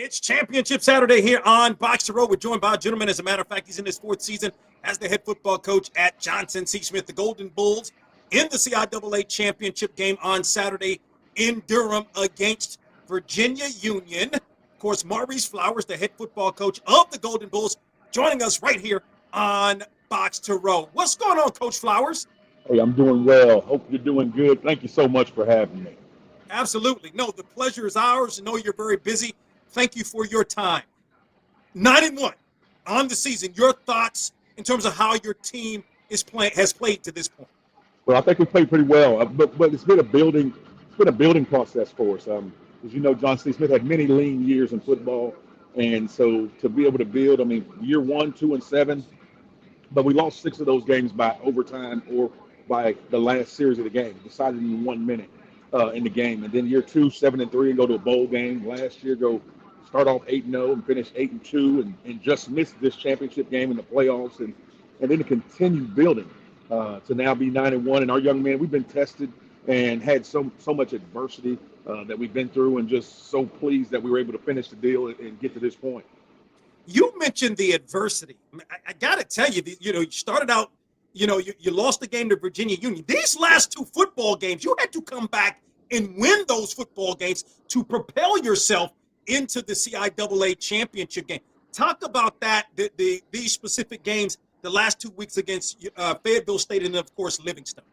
It's Championship Saturday here on BOXTOROW. We're joined by a gentleman. As a matter of fact, he's in his fourth season as the head football coach at Johnston. C. Smith, the Golden Bulls, in the CIAA championship game on Saturday in Durham against Virginia Union. Of course, Maurice Flowers, the head football coach of the Golden Bulls, joining us right here on BOXTOROW. What's going on, Coach Flowers? Hey, I'm doing well. Hope you're doing good. Thank you so much for having me. Absolutely. No, the pleasure is ours. I know you're very busy. Thank you for your time. 9-1 on the season. Your thoughts in terms of how your team has played to this point? Well, I think we played pretty well, but it's been a building process for us. As you know, John C. Smith had many lean years in football, and so to be able to build, I mean, year 1, 2, and 7, but we lost 6 of those games by overtime or by the last series of the game, decided in 1 minute in the game, and then year 2, 7 and 3, and go to a bowl game. Last year, go start off 8-0 and finish 8-2, and just missed this championship game in the playoffs, and then to continue building to now be 9-1. And our young men, we've been tested and had so much adversity that we've been through, and just so pleased that we were able to finish the deal and get to this point. You mentioned the adversity. I got to tell you, you started out, you lost the game to Virginia Union. These last 2 football games, you had to come back and win those football games to propel yourself into the CIAA championship game. Talk about that, these specific games, the last 2 weeks against Fayetteville State and, of course, Livingston.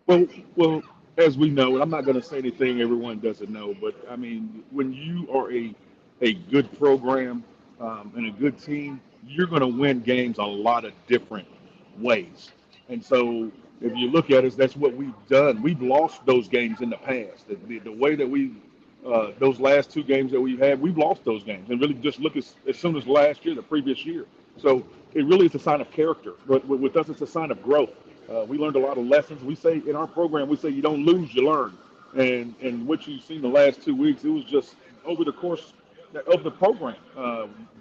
Well, as we know, and I'm not going to say anything everyone doesn't know, but I mean, when you are a good program and a good team, you're going to win games a lot of different ways. And so if you look at us, that's what we've done. We've lost those games in the past. The way that those last 2 games that we've had, we've lost those games. And really just look as soon as last year, the previous year. So it really is a sign of character. But with us, it's a sign of growth. We learned a lot of lessons. We say in our program, we say you don't lose, you learn. And what you've seen the last 2 weeks, it was just over the course of the program.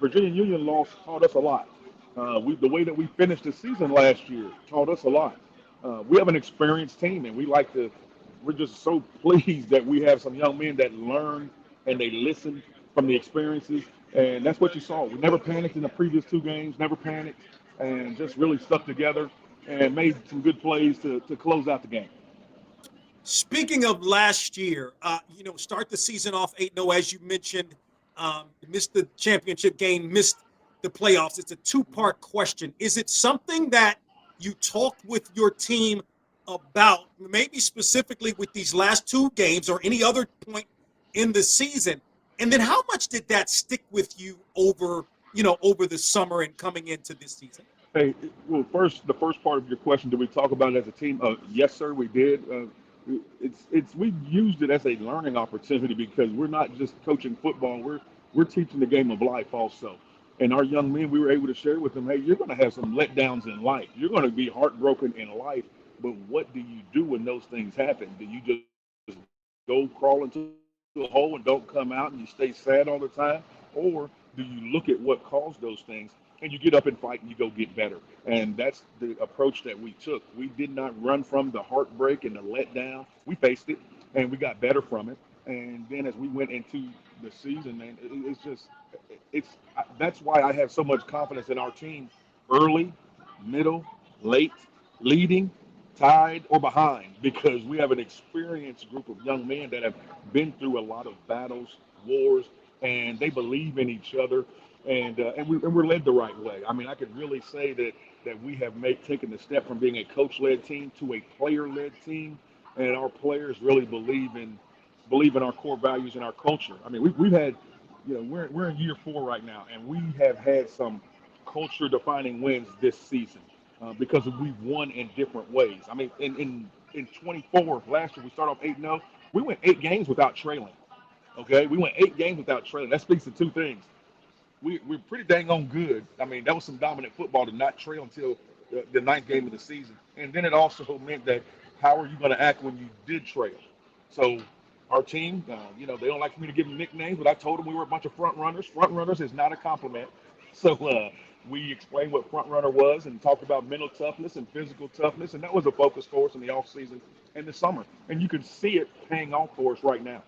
Virginia Union loss taught us a lot. The way that we finished the season last year taught us a lot. We have an experienced team, and we're just so pleased that we have some young men that learn and they listen from the experiences. And that's what you saw. We never panicked in the previous 2 games, never panicked, and just really stuck together and made some good plays to close out the game. Speaking of last year, start the season off 8-0, as you mentioned, missed the championship game, missed the playoffs. It's a 2-part question. Is it something that you talked with your team about, maybe specifically with these last 2 games or any other point in the season? And then how much did that stick with you over the summer and coming into this season? Hey, well, the first part of your question, did we talk about it as a team? Yes, sir, we did. We used it as a learning opportunity because we're not just coaching football. We're teaching the game of life also. And our young men, we were able to share with them, hey, you're going to have some letdowns in life. You're going to be heartbroken in life. But what do you do when those things happen? Do you just go crawl into a hole and don't come out and you stay sad all the time? Or do you look at what caused those things and you get up and fight and you go get better? And that's the approach that we took. We did not run from the heartbreak and the letdown. We faced it and we got better from it. And then as we went into the season, man, that's why I have so much confidence in our team, early, middle, late, leading, tied, or behind, because we have an experienced group of young men that have been through a lot of battles, wars, and they believe in each other, and we're led the right way. I mean, I could really say that we have taken the step from being a coach-led team to a player-led team, and our players really believe in our core values and our culture. I mean, we've had, we're in year 4 right now, and we have had some culture-defining wins this season because we've won in different ways. I mean, in 24 last year, we started off 8-0. We went 8 games without trailing. Okay, we went 8 games without trailing. That speaks to 2 things. We're pretty dang on good. I mean, that was some dominant football to not trail until the 9th game of the season. And then it also meant that how are you going to act when you did trail? So our team, they don't like for me to give them nicknames, but I told them we were a bunch of front runners. Front runners is not a compliment. So we explained what front runner was and talked about mental toughness and physical toughness. And that was a focus for us in the off season and the summer. And you can see it paying off for us right now.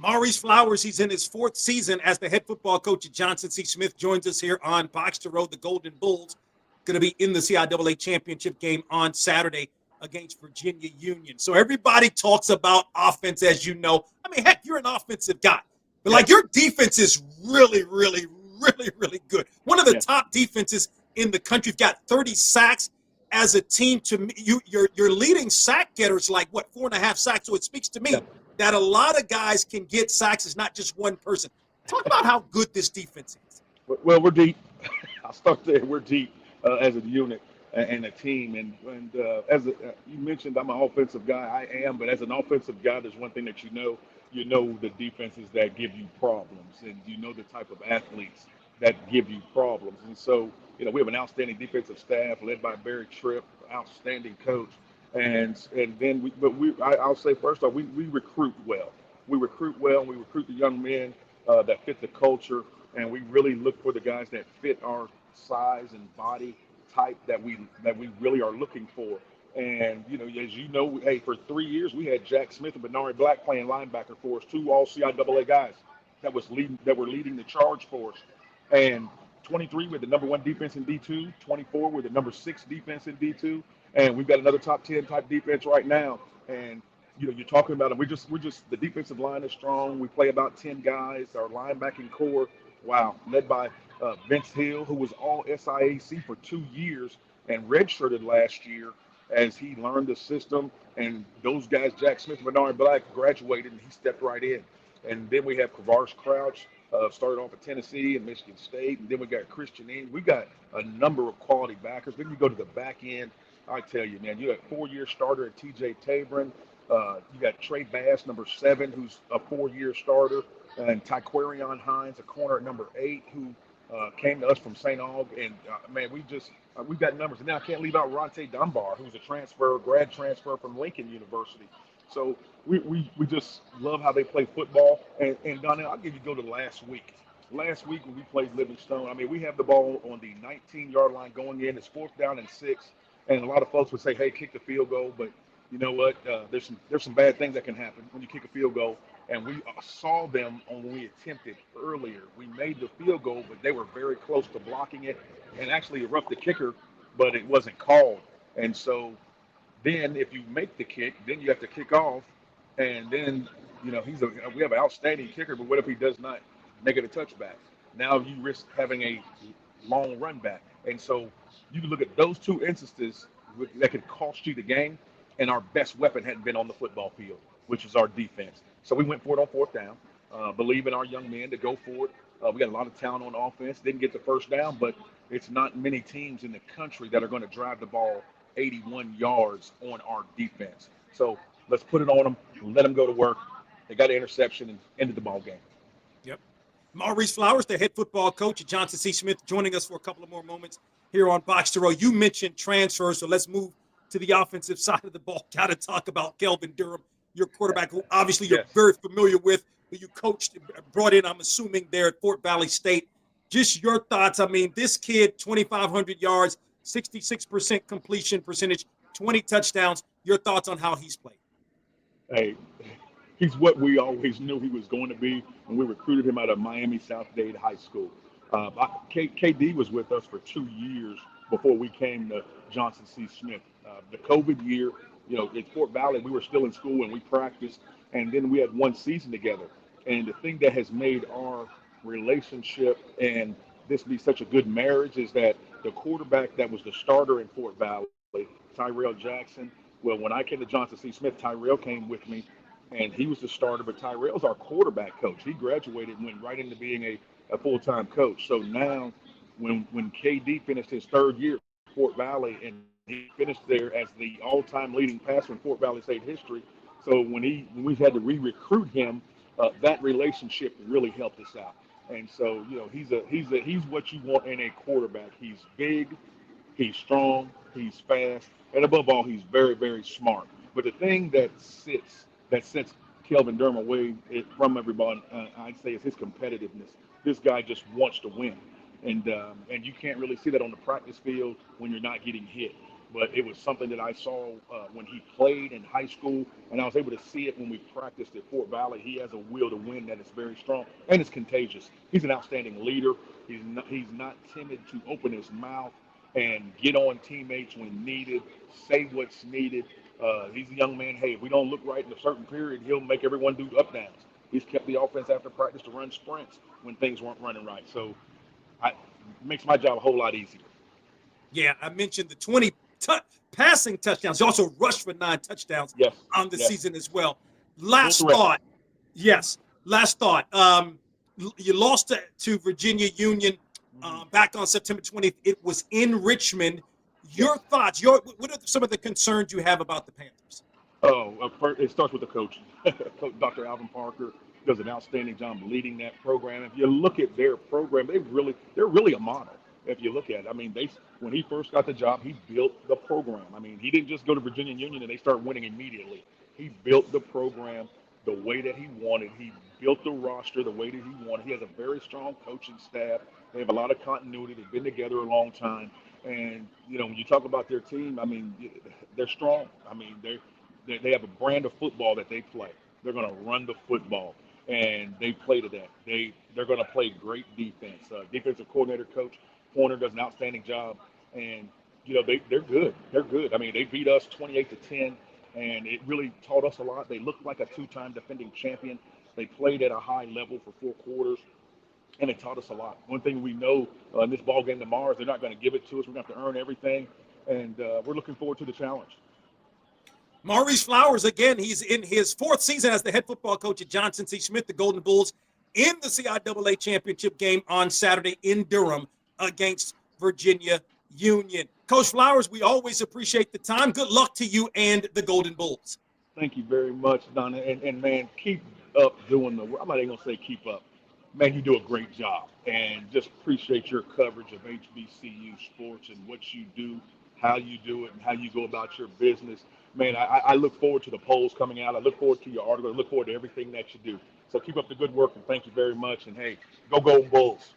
Maurice Flowers, he's in his 4th season as the head football coach at Johnston. C. Smith joins us here on Box to Row. The Golden Bulls going to be in the CIAA championship game on Saturday against Virginia Union. So everybody talks about offense, as you know. I mean, heck, you're an offensive guy. But, like, your defense is really, really, really, really good. One of the top defenses in the country. You've got 30 sacks as a team. To me, your leading sack getter is like, what, 4.5 sacks? So it speaks to me that a lot of guys can get sacks. It's not just one person. Talk about how good this defense is. Well, we're deep. I'll start there. We're deep as a unit and a team. And you mentioned, I'm an offensive guy. I am, but as an offensive guy, there's one thing that you know the defenses that give you problems, and you know the type of athletes that give you problems. And so, we have an outstanding defensive staff led by Barry Tripp, outstanding coach. And then I'll say first off, we recruit well. We recruit well. We recruit the young men that fit the culture, and we really look for the guys that fit our size and body type that we really are looking for. And as you know, hey, for 3 years we had Jack Smith and Bernard Black playing linebacker for us, 2 all CIAA guys that were leading the charge for us. And 23 with the number 1 defense in D2, 24 with the number 6 defense in D2, and we've got another top 10 type defense right now. And you're talking about it. We're just the defensive line is strong. We play about 10 guys. Our linebacking core, wow, led by Vince Hill, who was all SIAC for 2 years and redshirted last year as he learned the system. And those guys, Jack Smith and Bernard Black, graduated, and he stepped right in. And then we have Kavars Crouch, started off at Tennessee and Michigan State. And then we got Christian Ing. We got a number of quality backers. Then you go to the back end. I tell you, man, you got a 4-year starter at TJ Tabron. You got Trey Bass, number 7, who's a 4-year starter. And Tyquarion Hines, a corner at number 8, who came to us from St. Aug. And, man, we've got numbers. And now I can't leave out Ronte Dunbar, who's a grad transfer from Lincoln University. So we just love how they play football. And Donal, I'll go to last week. Last week when we played Livingstone, I mean, we have the ball on the 19-yard line going in. It's 4th down and 6. And a lot of folks would say, hey, kick the field goal. But you know what? There's some bad things that can happen when you kick a field goal. And we saw them when we attempted earlier. We made the field goal, but they were very close to blocking it and actually roughed the kicker, but it wasn't called. And so then if you make the kick, then you have to kick off. And then, we have an outstanding kicker, but what if he does not make it a touchback? Now you risk having a long run back. And so you can look at those 2 instances that could cost you the game, and our best weapon hadn't been on the football field, which is our defense. So we went for it on 4th down, believe in our young men to go for it. We got a lot of talent on offense. Didn't get the first down, but it's not many teams in the country that are going to drive the ball 81 yards on our defense. So let's put it on them, let them go to work. They got an interception and ended the ball game. Yep. Maurice Flowers, the head football coach at Johnston C. Smith, joining us for a couple of more moments here on Box to Row. You mentioned transfers, so let's move to the offensive side of the ball. Got to talk about Kelvin Durham, your quarterback, who obviously you're very familiar with, who you coached, brought in, I'm assuming, there at Fort Valley State. Just your thoughts. I mean, this kid, 2,500 yards, 66% completion percentage, 20 touchdowns. Your thoughts on how he's played? Hey, he's what we always knew he was going to be when we recruited him out of Miami South-Dade High School. KD was with us for 2 years before we came to Johnston C. Smith. The COVID year, at Fort Valley, we were still in school and we practiced, and then we had 1 season together. And the thing that has made our relationship and this be such a good marriage is that the quarterback that was the starter in Fort Valley, Tyrell Jackson, well, when I came to Johnston C. Smith, Tyrell came with me, and he was the starter, but Tyrell's our quarterback coach. He graduated and went right into being a full-time coach. So now when KD finished his 3rd year at Fort Valley, and he finished there as the all-time leading passer in Fort Valley State history, so when we had to re-recruit him, that relationship really helped us out. And so, he's what you want in a quarterback. He's big, he's strong, he's fast, and above all, he's very, very smart. But the thing that sets Kelvin Durham away from everybody, I'd say, is his competitiveness. This guy just wants to win, and you can't really see that on the practice field when you're not getting hit. but it was something that I saw when he played in high school, and I was able to see it when we practiced at Fort Valley. He has a will to win that is very strong, and it's contagious. He's an outstanding leader. He's not timid to open his mouth and get on teammates when needed, say what's needed. He's a young man. Hey, if we don't look right in a certain period, he'll make everyone do up downs. He's kept the offense after practice to run sprints when things weren't running right. So it makes my job a whole lot easier. Yeah, I mentioned the 20 passing touchdowns. He also rushed for 9 touchdowns Yes, on the yes. season as well. Full Last threat. thought. Yes, last thought. You lost to Virginia Union back on September 20th. It was in Richmond. Your Yes. thoughts? What are some of the concerns you have about the Panthers? Oh, first, it starts with the coach. Coach Dr. Alvin Parker does an outstanding job leading that program. If you look at their program, they're really a model. If you look at it, I mean, when he first got the job, he built the program. I mean, he didn't just go to Virginia Union and they start winning immediately. He built the program the way that he wanted. He built the roster the way that he wanted. He has a very strong coaching staff. They have a lot of continuity. They've been together a long time. And when you talk about their team, I mean, they're strong. I mean, they have a brand of football that they play. They're going to run the football, and they play to that. They're going to play great defense. Defensive coordinator coach Pointer does an outstanding job, and they're good. They're good. I mean, they beat us 28-10, and it really taught us a lot. They looked like a two-time defending champion. They played at a high level for 4 quarters, and it taught us a lot. One thing we know in this ball game tomorrow is they're not going to give it to us. We're going to have to earn everything, and we're looking forward to the challenge. Maurice Flowers, again, he's in his 4th season as the head football coach at Johnson C. Smith, the Golden Bulls, in the CIAA championship game on Saturday in Durham against Virginia Union. Coach Flowers, we always appreciate the time. Good luck to you and the Golden Bulls. Thank you very much, Donna. And man, keep up doing the work. I'm not even going to say keep up. Man, you do a great job. And just appreciate your coverage of HBCU sports and what you do, how you do it, and how you go about your business. Man, I look forward to the polls coming out. I look forward to your article. I look forward to everything that you do. So keep up the good work, and thank you very much. And, hey, go Golden Bulls.